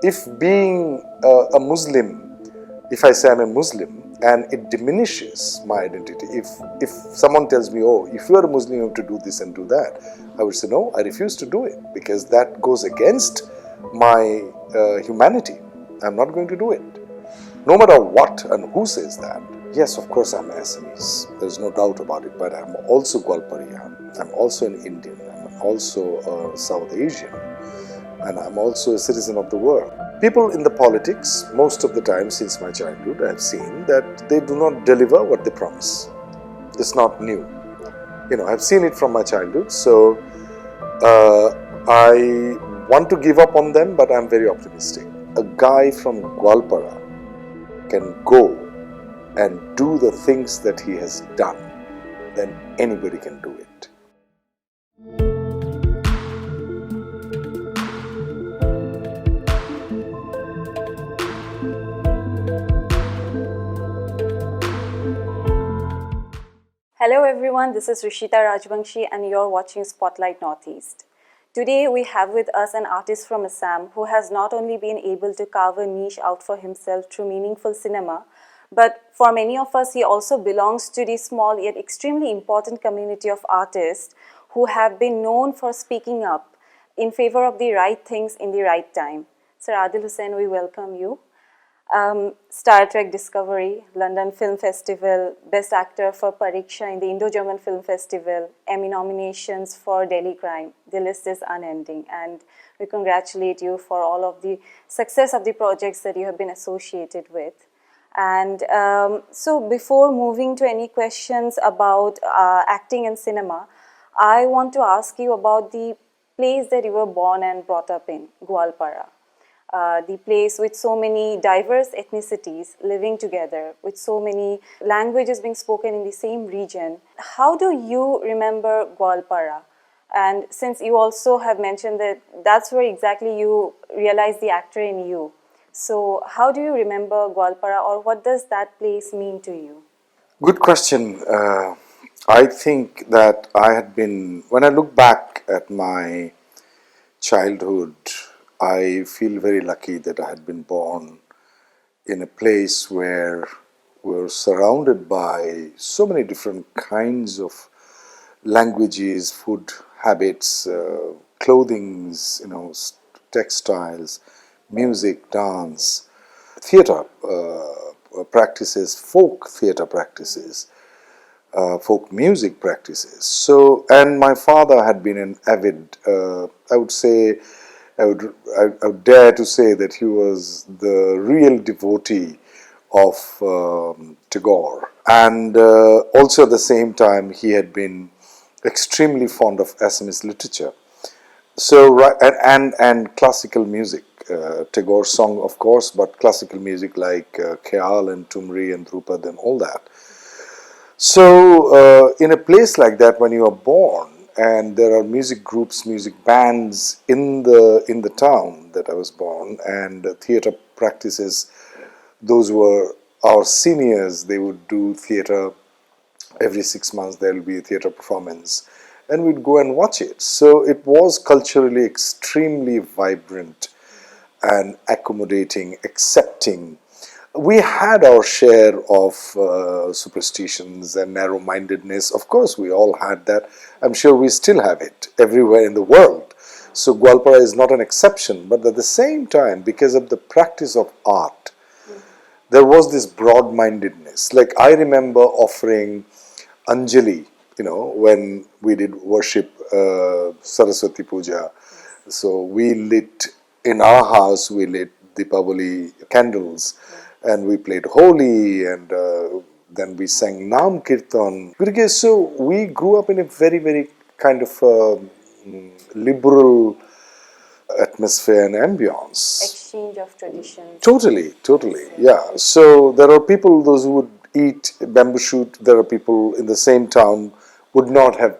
if being a Muslim, if I say I'm a Muslim and it diminishes my identity, if someone tells me, oh, if you are a Muslim, you have to do this and do that, I would say, no, I refuse to do it because that goes against my humanity. I'm not going to do it. No matter what and who says that. Yes, of course I'm Assamese. There's no doubt about it. But I'm also Goalpara. I'm also an Indian. I'm also a South Asian. And I'm also a citizen of the world. People in the politics, most of the time since my childhood, I've seen that they do not deliver what they promise. It's not new. I've seen it from my childhood. So I want to give up on them, but I'm very optimistic. A guy from Goalpara can go and do the things that he has done, then anybody can do it. Hello everyone, this is Rishita Rajvanshi and you're watching Spotlight Northeast. Today we have with us an artist from Assam who has not only been able to carve a niche out for himself through meaningful cinema, but for many of us he also belongs to the small yet extremely important community of artists who have been known for speaking up in favor of the right things in the right time. Sir Adil Hussain, we welcome you. Star Trek Discovery, London Film Festival, Best Actor for Pariksha in the Indo-German Film Festival, Emmy nominations for Delhi Crime. The list is unending and we congratulate you for all of the success of the projects that you have been associated with. And so before moving to any questions about acting and cinema, I want to ask you about the place that you were born and brought up in, Goalpara. The place with so many diverse ethnicities living together, with so many languages being spoken in the same region. How do you remember Goalpara? And since you also have mentioned that that's where exactly you realize the actor in you. So how do you remember Goalpara, or what does that place mean to you? Good question. I think that when I look back at my childhood, I feel very lucky that I had been born in a place where we're surrounded by so many different kinds of languages, food habits, clothings, textiles, music, dance, theater practices, folk theater practices, folk music practices. So, and my father had been an avid, I would dare to say that he was the real devotee of Tagore. And also at the same time, he had been extremely fond of Assamese literature. So, and classical music, Tagore's song, of course, but classical music like Khyal and Tumri and Drupad and all that. So, in a place like that, when you are born, and there are music groups, music bands in the town that I was born, and theater practices. Those were our seniors. They would do theater every 6 months. There will be a theater performance, and we'd go and watch it. So it was culturally extremely vibrant and accommodating, accepting. We had our share of superstitions and narrow-mindedness. Of course, we all had that. I'm sure we still have it everywhere in the world. So Goalpara is not an exception. But at the same time, because of the practice of art, there was this broad-mindedness. Like I remember offering Anjali, when we did worship Saraswati Puja. So we lit, in our house, we lit Deepavali candles. And we played Holi, and then we sang Nam Kirtan. So we grew up in a very, very kind of liberal atmosphere and ambience. Exchange of traditions. Totally, yeah. So there are people, those who would eat bamboo shoot. There are people in the same town would not have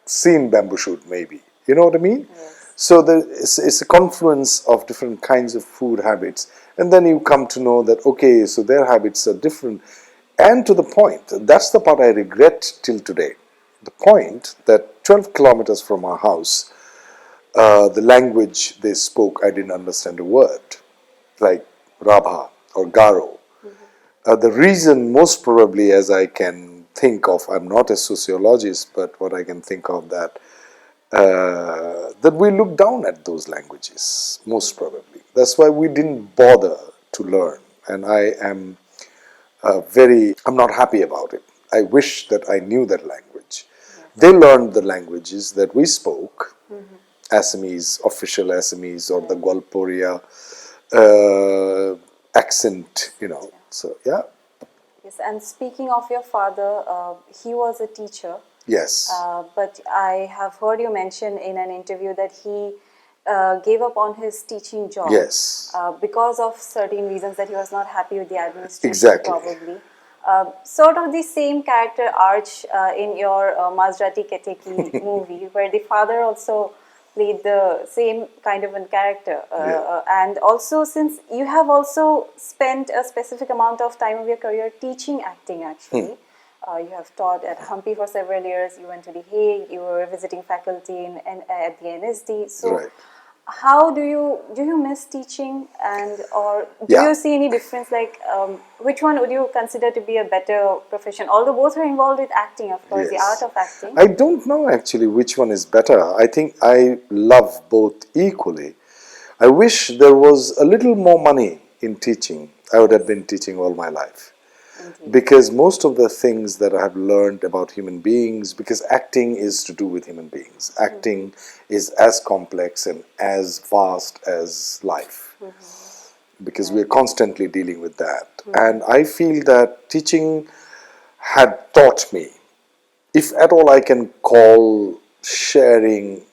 seen bamboo shoot, maybe. You know what I mean? Yes. So it's a confluence of different kinds of food habits. And then you come to know that, okay, so their habits are different. And to the point, that's the part I regret till today. The point that 12 kilometers from our house, the language they spoke, I didn't understand a word. like Rabha or Garo. The reason, most probably, as I can think of, I'm not a sociologist, but what I can think of that we look down at those languages, most probably. That's why we didn't bother to learn, and I'm not happy about it. I wish that I knew that language. They learned the languages that we spoke, Assamese, official Assamese, or the Goalpara accent, So, yeah. Yes, and speaking of your father, he was a teacher. Yes. But I have heard you mention in an interview that he gave up on his teaching job. Yes. Because of certain reasons that he was not happy with the administration, Exactly. probably. Sort of the same character arch in your Maserati Keteki movie, where the father also played the same kind of a character. And also, since you have also spent a specific amount of time of your career teaching acting, actually. You have taught at Hampi for several years. You went to The Hague. You were visiting faculty at the NSD. So, Right. how do you miss teaching, and or do Yeah. you see any difference? Like, which one would you consider to be a better profession? Although both are involved with acting, of course, the art Yes. of acting. I don't know actually which one is better. I think I love both equally. I wish there was a little more money in teaching. I would have been teaching all my life. Indeed. Because most of the things that I have learned about human beings, because acting is to do with human beings. Acting is as complex and as vast as life. Because we are constantly dealing with that. And I feel that teaching had taught me, if at all I can call sharing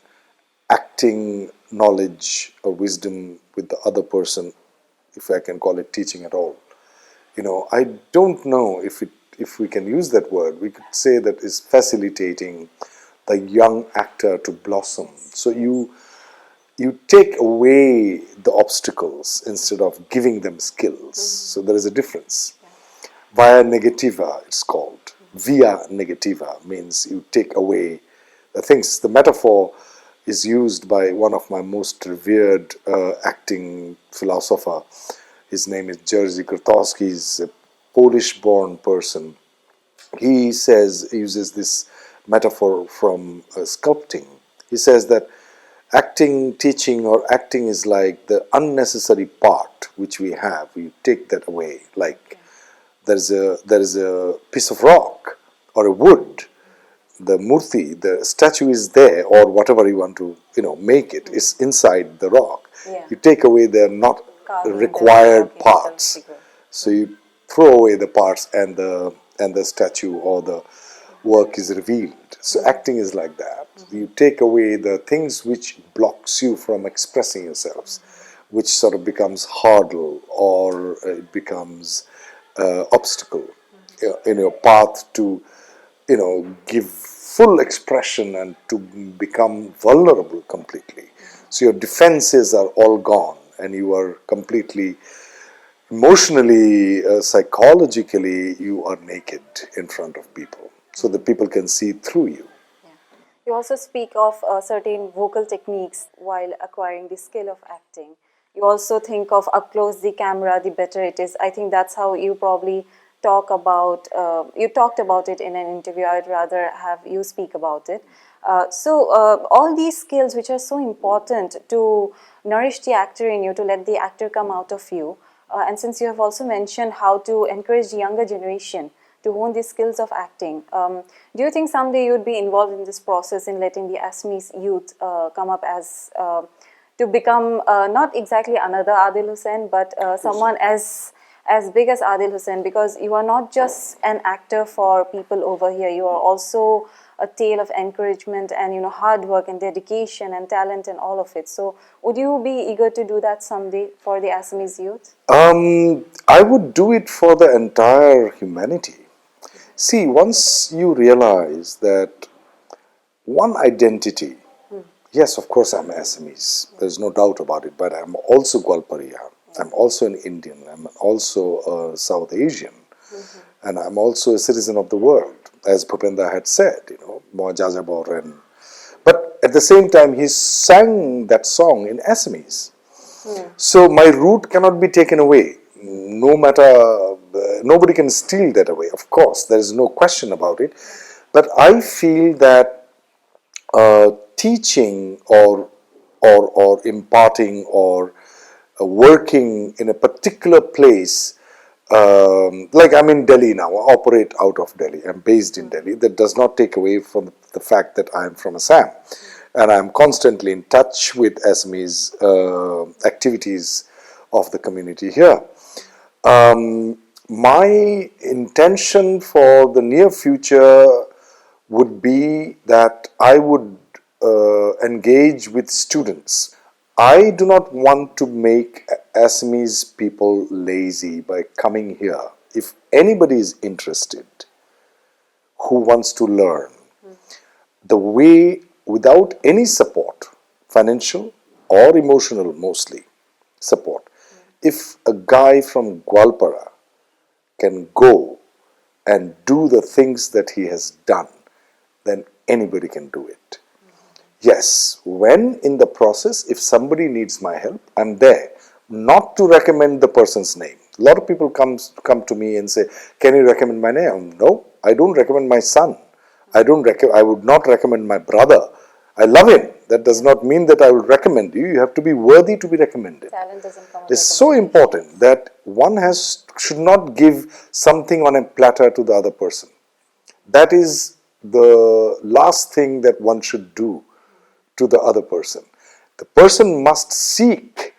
acting knowledge or wisdom with the other person, if I can call it teaching at all. I don't know if we can use that word. We could say that is facilitating the young actor to blossom. So you take away the obstacles instead of giving them skills. So there is a difference. Via negativa, it's called. Via negativa means you take away the things. The metaphor is used by one of my most revered acting philosopher. His name is Jerzy Grotowski. He's a Polish-born person. He uses this metaphor from sculpting. He says that teaching or acting is like the unnecessary part which we have. We take that away. Like there is a piece of rock or a wood. The murti, the statue is there, or whatever you want to make it is inside the rock. Yeah. You take away the not Carving the required rock into the parts. figure. So you throw away the parts, and the statue or the work is revealed. So acting is like that. You take away the things which blocks you from expressing yourselves, which sort of becomes hurdle, or it becomes obstacle in your path to give full expression and to become vulnerable completely. So your defenses are all gone, and you are completely emotionally, psychologically, you are naked in front of people, so that people can see through you. You also speak of certain vocal techniques while acquiring the skill of acting. You also think of up close the camera, the better it is. I think that's how you probably talk about. You talked about it in an interview. I'd rather have you speak about it. So all these skills, which are so important to nourish the actor in you, to let the actor come out of you. And since you have also mentioned how to encourage the younger generation to hone the skills of acting, do you think someday you would be involved in this process in letting the Assamese youth come up as to become not exactly another Adil Hussain, but someone as big as Adil Hussain? Because you are not just an actor for people over here, you are also a tale of encouragement and hard work and dedication and talent and all of it. So would you be eager to do that someday for the Assamese youth? I would do it for the entire humanity. See, once you realize that one identity, yes, of course I'm Assamese, there's no doubt about it, but I'm also Goalpara, I'm also an Indian, I'm also a South Asian, and I'm also a citizen of the world, as Bhupendra had said, Moa Jajabor. But at the same time, he sang that song in Assamese. So my root cannot be taken away. No matter, nobody can steal that away. Of course, there is no question about it. But I feel that teaching or imparting or working in a particular place, like I'm in Delhi now, I operate out of Delhi, I'm based in Delhi. That does not take away from the fact that I'm from Assam, and I'm constantly in touch with Assamese activities of the community here. My intention for the near future would be that I would engage with students. I do not want to make Assamese people lazy by coming here. If anybody is interested who wants to learn the way without any support, financial or emotional mostly support, if a guy from Goalpara can go and do the things that he has done, then anybody can do it. Yes, when in the process, if somebody needs my help, I'm there. Not to recommend the person's name. A lot of people come to me and say, "Can you recommend my name?" No, I don't recommend my son. I would not recommend my brother. I love him. That does not mean that I will recommend you. You have to be worthy to be recommended. Talent doesn't come with It's so recommendation. important that one should not give something on a platter to the other person. That is the last thing that one should do to the other person. The person must seek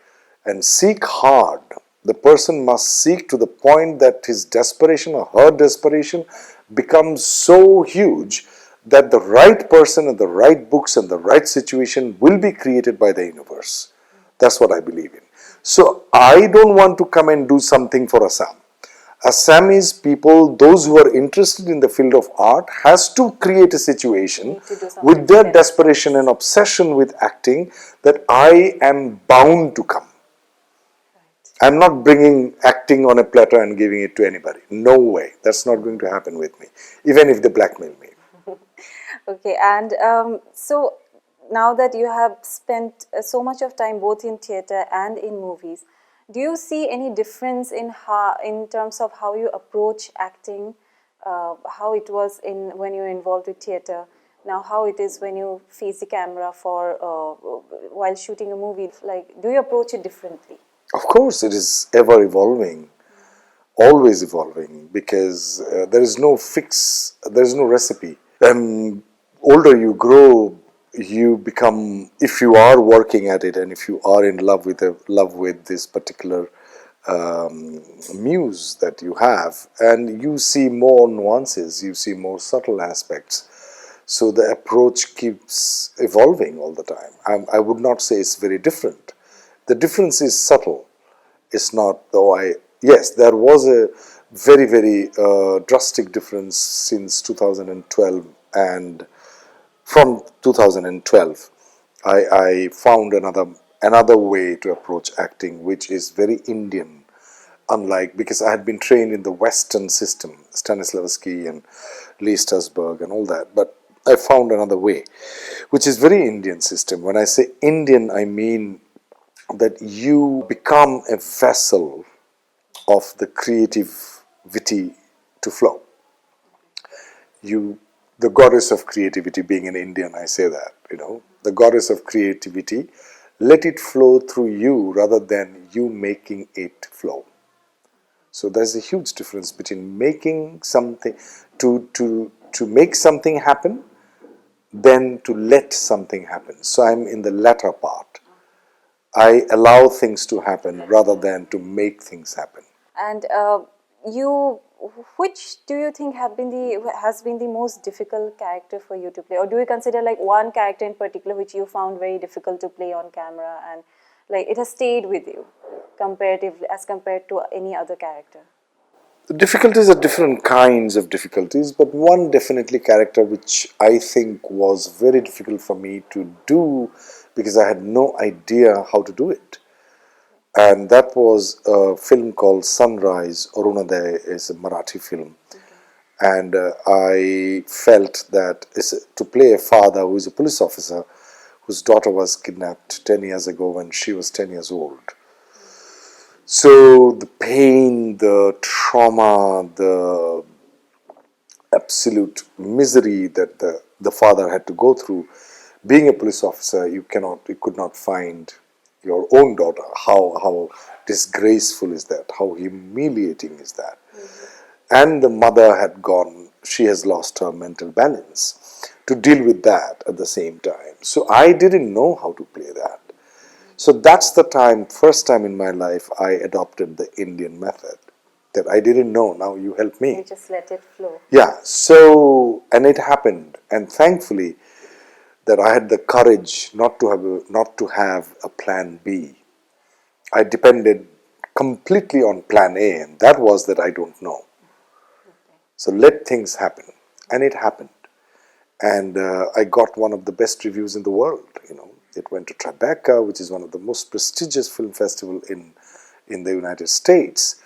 and seek hard. The person must seek to the point that his desperation or her desperation becomes so huge that the right person and the right books and the right situation will be created by the universe. That's what I believe in. So I don't want to come and do something for Assam. Assamese people, those who are interested in the field of art, has to create a situation with their desperation and obsession with acting that I am bound to come. I'm not bringing acting on a platter and giving it to anybody. No way. That's not going to happen with me, even if they blackmail me. Okay, and so now that you have spent so much of time both in theatre and in movies, do you see any difference in terms of how you approach acting, how it was when you were involved with theatre, now how it is when you face the camera for while shooting a movie? Like, do you approach it differently? Of course, it is ever evolving, always evolving, because there is no recipe. Older you grow, you become, if you are working at it and if you are in love with this particular muse that you have, and you see more nuances, you see more subtle aspects. So the approach keeps evolving all the time. I would not say it's very different. The difference is subtle. It's not, though yes, there was a very drastic difference since 2012, and from 2012 I found another way to approach acting, which is very Indian, unlike, because I had been trained in the Western system, Stanislavski and Lee Strasberg and all that, but I found another way, which is very Indian system. When I say Indian, I mean that you become a vessel of the creativity to flow. You, the goddess of creativity, being an Indian, I say that, the goddess of creativity, let it flow through you rather than you making it flow. So there's a huge difference between making something, to make something happen, than to let something happen. So I'm in the latter part. I allow things to happen rather than to make things happen. And which do you think has been the most difficult character for you to play, or do you consider like one character in particular which you found very difficult to play on camera, and like it has stayed with you comparatively as compared to any other character? The difficulties are different kinds of difficulties, but one definitely character which I think was very difficult for me to do because I had no idea how to do it. And that was a film called Sunrise. Arunoday is a Marathi film. And I felt that to play a father who is a police officer whose daughter was kidnapped 10 years ago when she was 10 years old. So the pain, the trauma, the absolute misery that the father had to go through, being a police officer, you could not find your own daughter. How disgraceful is that? How humiliating is that? And the mother had gone, she has lost her mental balance to deal with that at the same time. So I didn't know how to play that. So that's the time, first time in my life, I adopted the Indian method that I didn't know. Now you help me. You just let it flow. Yeah. So, and it happened. And thankfully, that I had the courage not to have a plan B. I depended completely on plan A, and that was that I don't know. So let things happen, and it happened. And I got one of the best reviews in the world. It went to Tribeca, which is one of the most prestigious film festival in the United States.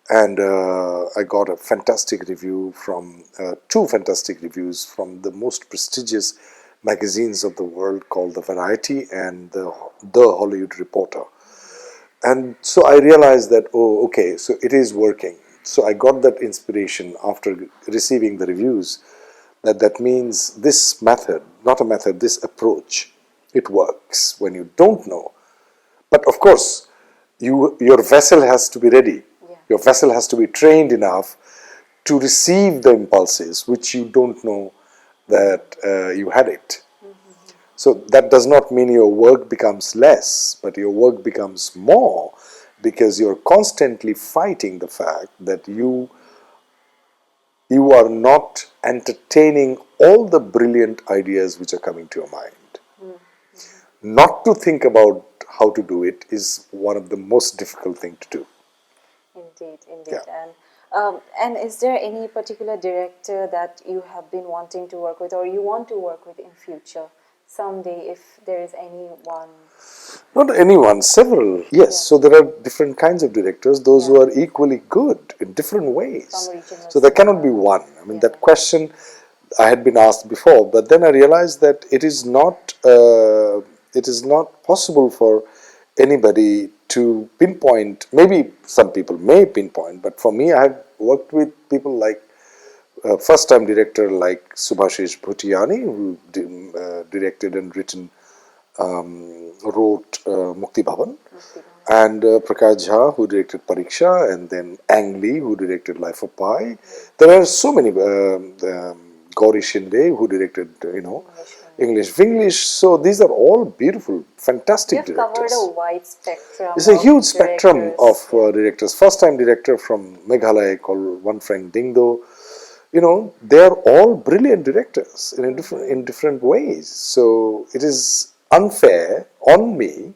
And I got a fantastic review from two fantastic reviews from the most prestigious magazines of the world called The Variety and the Hollywood Reporter. And so I realized that, oh, okay, so it is working. So I got that inspiration after receiving the reviews that means this method, not a method, this approach, it works when you don't know. But of course, your vessel has to be ready. Yeah. Your vessel has to be trained enough to receive the impulses which you don't know that you had it. So that does not mean your work becomes less, but your work becomes more because you're constantly fighting the fact that you are not entertaining all the brilliant ideas which are coming to your mind. Not to think about how to do it is one of the most difficult thing to do. Indeed. Yeah. And is there any particular director that you have been wanting to work with or you want to work with in future? Someday, if there is anyone. Not anyone, several. Yes, Yeah. so there are different kinds of directors, those who Yeah. are equally good in different ways. Some regional So there cannot be cinema. one. I mean, Yeah. that question I had been asked before, but then I realized that it is not possible for anybody to pinpoint. Maybe some people may pinpoint, but for me, I have worked with people like first-time director like Subhashish Bhutiani, who directed and wrote Mukti Bhavan, and Prakash Jha, who directed Pariksha, and then Ang Lee, who directed Life of Pi. There are so many. Gauri Shinde, who directed, English Vinglish. So these are all beautiful, fantastic You've covered directors. a wide spectrum. It's a of huge spectrum of directors. directors. First-time director from Meghalaya called One Friend Dingdo. They are all brilliant directors in different ways. So it is unfair on me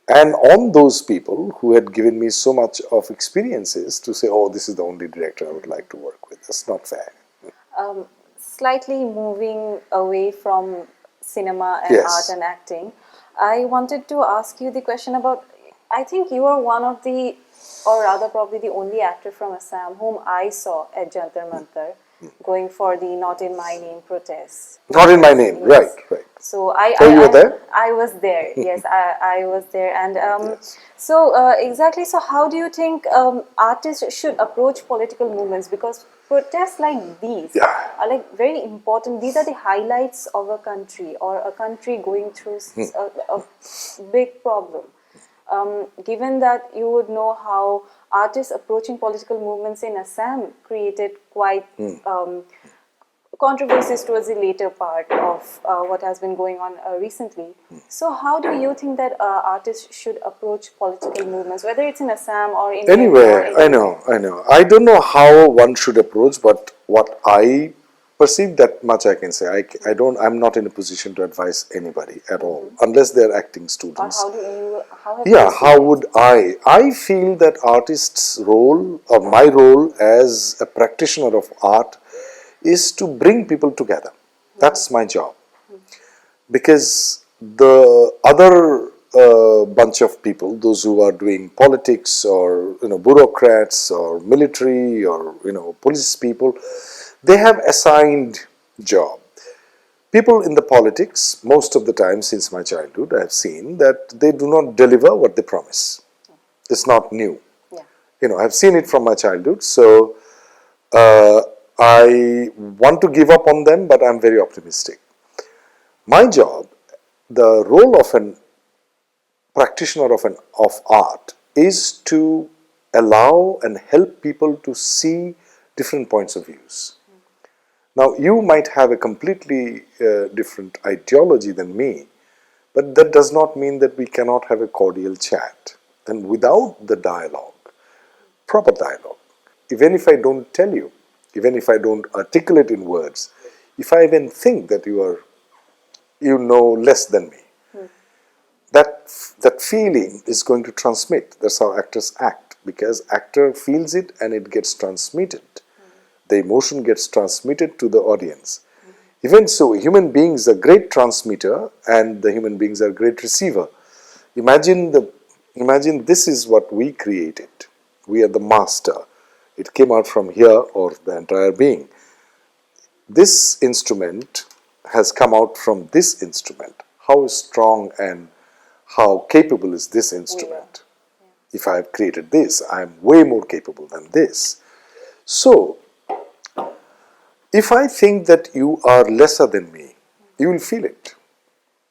and on those people who had given me so much of experiences to say, oh, this is the only director I would like to work with. That's not fair. Slightly moving away from cinema and art Yes. and acting, I wanted to ask you the question about. I think you are one of the, or rather, probably the only actor from Assam whom I saw at Jantar Mantar going for the "Not in My Name" protests. Not in my name. Yes. Right. So Oh, you were there? I was there. Yes, I was there, and Yes. so exactly. So how do you think artists should approach political movements? Because protests like these Yeah. are like very important. These are the highlights of a country or a country going through a big problem. Given that you would know how artists approaching political movements in Assam created quite controversies towards the later part of what has been going on recently. So, how do you think that artists should approach political movements, whether it's in Assam or in Delhi or Anyway, anywhere? I know. I don't know how one should approach, but what I perceive, that much I can say. I don't. I'm not in a position to advise anybody at all, unless they're acting Or students. how do you? How have Yeah, you seen how it? would I? I feel that artist's role, or my role as a practitioner of art, is to bring people together. That's my job. Because the other bunch of people, those who are doing politics or bureaucrats or military or police people, they have assigned job. People in the politics, most of the time since my childhood, I have seen that they do not deliver what they promise. It's not new. Yeah. I've seen it from my childhood, so I want to give up on them, but I'm very optimistic. My job, the role of an practitioner of art, is to allow and help people to see different points of views. Now, you might have a completely different ideology than me, but that does not mean that we cannot have a cordial chat. And without the dialogue, proper dialogue, even if I don't tell you, even if I don't articulate in words, if I even think that you know less than me, that feeling is going to transmit. That's how actors act, because actor feels it and it gets transmitted. The emotion gets transmitted to the audience. Even so, human beings are great transmitter and the human beings are great receiver. Imagine this is what we created. We are the master. It came out from here, or the entire being. This instrument has come out from this instrument. How strong and how capable is this instrument? If I have created this, I am way more capable than this. So, if I think that you are lesser than me, you will feel it.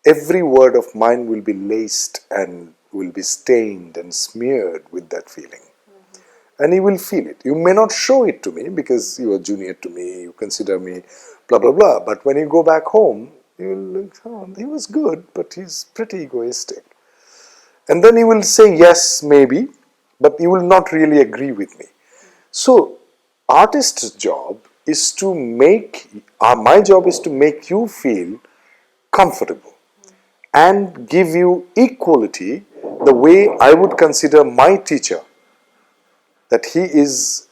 Every word of mine will be laced and will be stained and smeared with that feeling. And you will feel it. You may not show it to me because you are junior to me, you consider me blah blah blah. But when you go back home, you will look, oh, he was good, but he's pretty egoistic. And then you will say yes, maybe, but you will not really agree with me. So, artist's job is to my job is to make you feel comfortable and give you equality the way I would consider my teacher, that his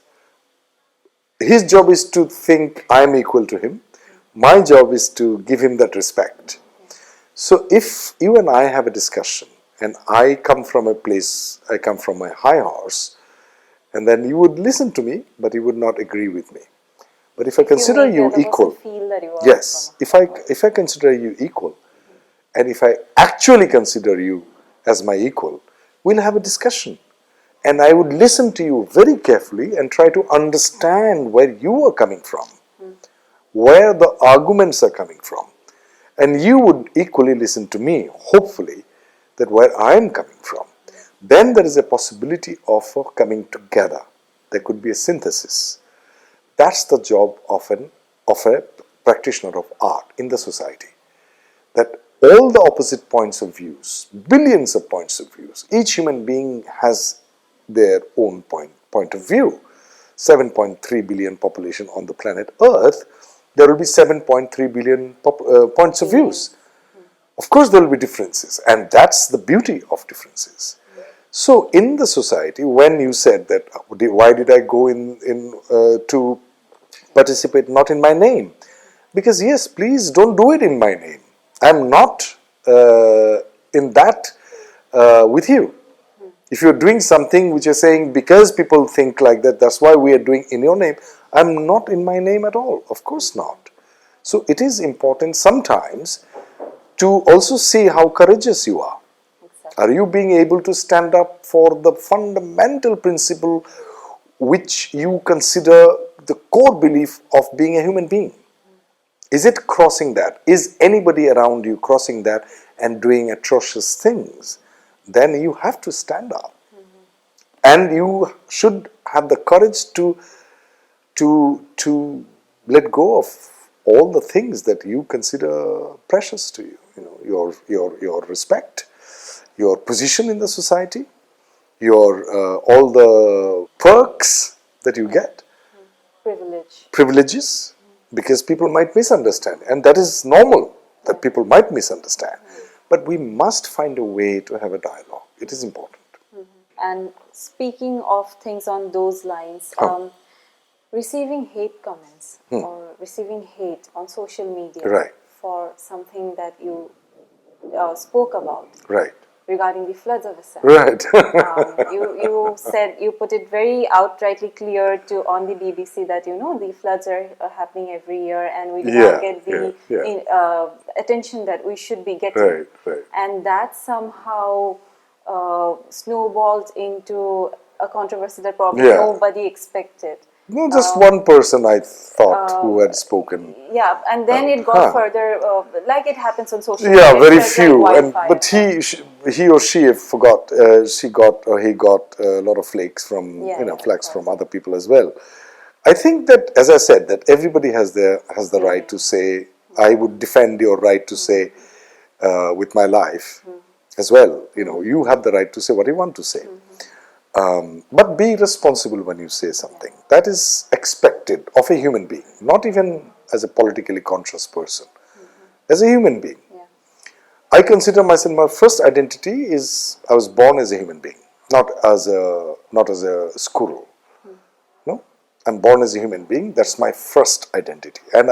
job is to think I am equal to him. My job is to give him that respect. So if you and I have a discussion and I come from my high horse, and then you would listen to me, but you would not agree with me. But if I consider you equal, yes, if I consider you equal, and if I actually consider you as my equal, we'll have a discussion. And I would listen to you very carefully and try to understand where you are coming from, where the arguments are coming from. And you would equally listen to me, hopefully, that where I am coming from. Then there is a possibility of coming together. There could be a synthesis. That's the job of a practitioner of art in the society. That all the opposite points of views, billions of points of views, each human being has their own point of view. 7.3 billion population on the planet Earth, there will be 7.3 billion points of views. Of course, there will be differences, and that's the beauty of differences. So, in the society, when you said that, why did I go in to participate not in my name? Because yes, please don't do it in my name. I'm not in that with you. If you're doing something which you're saying because people think like that, that's why we are doing in your name, I'm not in my name at all. Of course not. So it is important sometimes to also see how courageous you are. Exactly. Are you being able to stand up for the fundamental principle which you consider the core belief of being a human being? Is it crossing that? Is anybody around you crossing that and doing atrocious things? Then you have to stand up. And you should have the courage to let go of all the things that you consider precious to you. Your respect, your position in the society, your all the perks that you get, privileges, because people might misunderstand, and that is normal that people might misunderstand. But we must find a way to have a dialogue. It is important. And speaking of things on those lines, receiving hate comments or receiving hate on social media Right. for something that you spoke about. Right. regarding the floods of Assam. Right. You said, you put it very outrightly clear to on the BBC that the floods are happening every year and we do not get the attention that we should be getting. Right. And that somehow snowballed into a controversy that probably nobody expected. No, just one person I thought who had spoken. Yeah, and then it got further, like it happens on social Yeah, media. very It spread few. like And wildfire. but he or she forgot. She got or he got a lot of flakes from flags from other people as well. I think that, as I said, that everybody has the right to say. I would defend your right to say with my life as well. You have the right to say what you want to say. But be responsible when you say something. That is expected of a human being, not even as a politically conscious person. As a human being. I consider myself, my first identity is I was born as a human being, not as a squirrel. No, I'm born as a human being. That's my first identity, and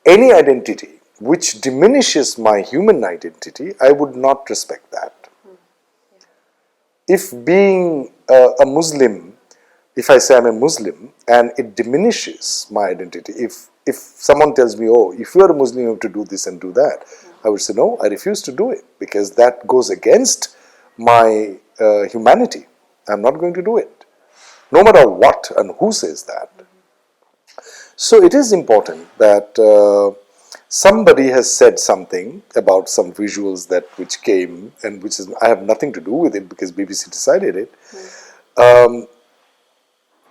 any identity which diminishes my human identity, I would not respect that. If being a Muslim, if I say I'm a Muslim and it diminishes my identity, if someone tells me, oh, if you're a Muslim, you have to do this and do that, I would say, no, I refuse to do it because that goes against my humanity. I'm not going to do it, no matter what and who says that. So it is important that somebody has said something about some visuals which came and which I have nothing to do with it because BBC decided it.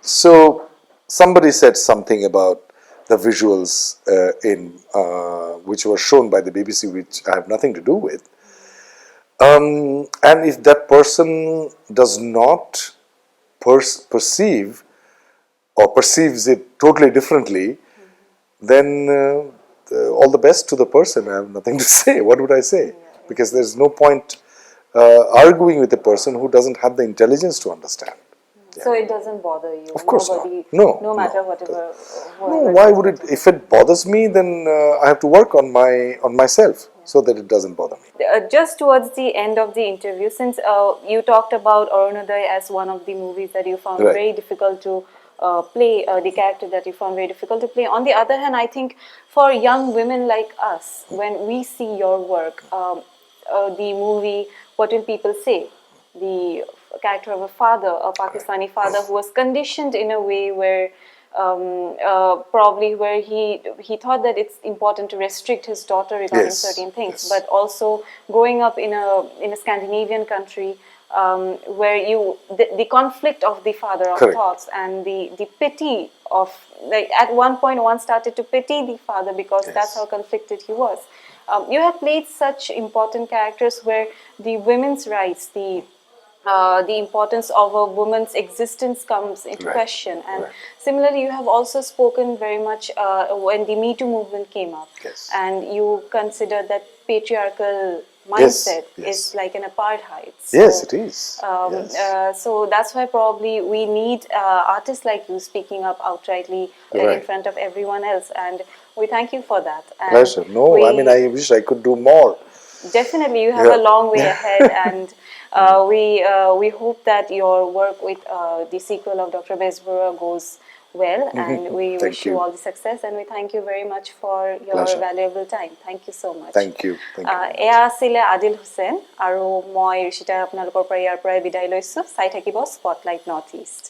So somebody said something about the visuals which were shown by the BBC, which I have nothing to do with. And if that person does not perceive or perceives it totally differently, then all the best to the person. I have nothing to say. What would I say? Because there's no point arguing with a person who doesn't have the intelligence to understand. So it doesn't bother you. Of course Nobody, not. no matter whatever. No, why would it? If it bothers me, then I have to work on myself so that it doesn't bother me. Just towards the end of the interview, since you talked about Arunodaya as one of the movies that you found very difficult to play, the character that you found very difficult to play. On the other hand, I think for young women like us, when we see your work, the movie What Will People Say, the character of a father, a Pakistani father who was conditioned in a way where probably where he thought that it's important to restrict his daughter regarding certain things, but also growing up in a Scandinavian country where the conflict of the father of thoughts and the pity of, like, at one point one started to pity the father because that's how conflicted he was. You have played such important characters where the women's rights, the importance of a woman's existence comes into question. And similarly, you have also spoken very much when the Me Too movement came up. And you consider that patriarchal mindset is like an apartheid. So, yes, it is. So that's why probably we need artists like you speaking up outrightly in front of everyone else. And we thank you for that. And pleasure. No, I mean, I wish I could do more. Definitely, you have a long way ahead, and we hope that your work with the sequel of Dr. Besbura goes well, and we wish you all the success, and we thank you very much for your valuable time. Thank you so much. Thank you. এয়া আছিলে আদিল হুছেইন আৰু মই ঋষিতা আপোনালোকৰ পৰা ইয়াৰ পৰাই বিদায় লৈছোঁ। চাই থাকিব স্পটলাইট নৰ্থ ইষ্ট।